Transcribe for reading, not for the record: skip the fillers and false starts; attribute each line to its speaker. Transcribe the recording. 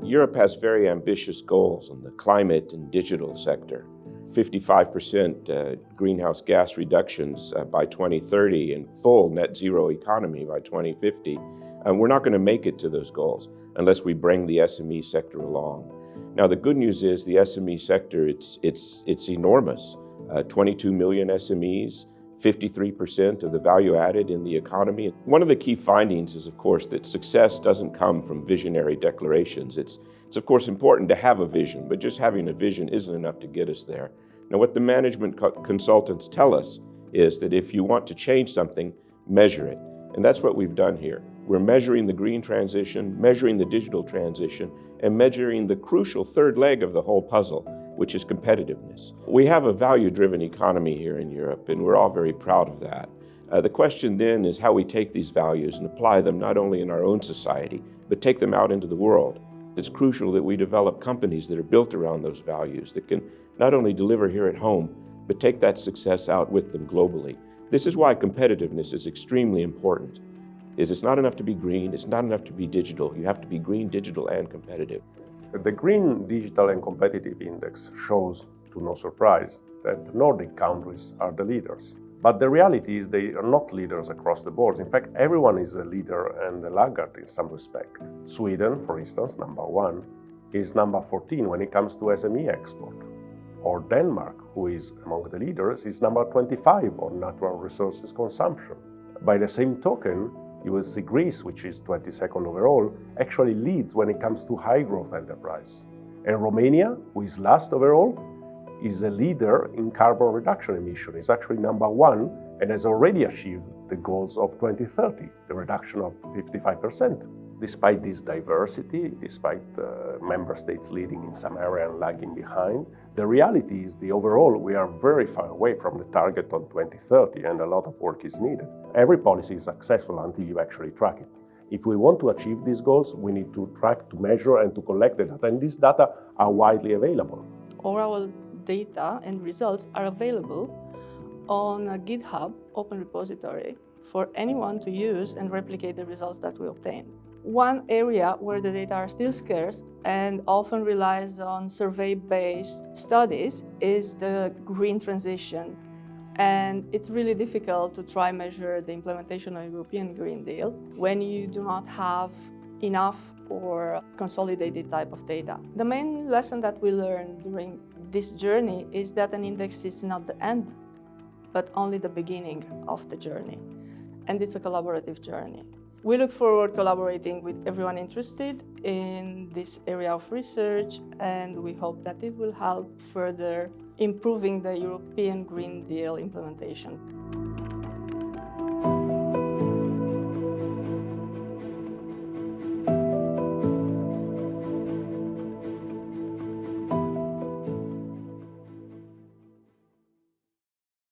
Speaker 1: Europe has very ambitious goals in the climate and digital sector. 55% greenhouse gas reductions by 2030 and full net zero economy by 2050. We're not going to make it to those goals unless we bring the SME sector along. Now, the good news is the SME sector, it's enormous. 22 million SMEs, 53% of the value added in the economy. One of the key findings is, of course, that success doesn't come from visionary declarations. It's of course important to have a vision, but just having a vision isn't enough to get us there. Now, what the management consultants tell us is that if you want to change something, measure it. And that's what we've done here. We're measuring the green transition, measuring the digital transition, and measuring the crucial third leg of the whole puzzle, which is competitiveness. We have a value-driven economy here in Europe, and we're all very proud of that. The question then is how we take these values and apply them not only in our own society, but take them out into the world. It's crucial that we develop companies that are built around those values that can not only deliver here at home, but take that success out with them globally. This is why competitiveness is extremely important. It's not enough to be green, it's not enough to be digital. You have to be green, digital, and competitive.
Speaker 2: The Green, Digital and Competitive Index shows, to no surprise, that the Nordic countries are the leaders. But the reality is they are not leaders across the board. In fact, everyone is a leader and a laggard in some respect. Sweden, for instance, number 1, is number 14 when it comes to SME export. Or Denmark, who is among the leaders, is number 25 on natural resources consumption. By the same token, you will see Greece, which is 22nd overall, actually leads when it comes to high-growth enterprise. And Romania, who is last overall, is a leader in carbon reduction emission. It's actually number 1 and has already achieved the goals of 2030, the reduction of 55%. Despite this diversity, despite member states leading in some area and lagging behind, the reality is overall we are very far away from the target on 2030 and a lot of work is needed. Every policy is successful until you actually track it. If we want to achieve these goals, we need to track, to measure and to collect the data, and these data are widely available.
Speaker 3: All our data and results are available on a GitHub open repository for anyone to use and replicate the results that we obtain. One area where the data are still scarce and often relies on survey-based studies is the green transition. And it's really difficult to try measure the implementation of the European Green Deal when you do not have enough or consolidated type of data. The main lesson that we learned during this journey is that an index is not the end, but only the beginning of the journey. And it's a collaborative journey. We look forward collaborating with everyone interested in this area of research, and we hope that it will help further improving the European Green Deal implementation.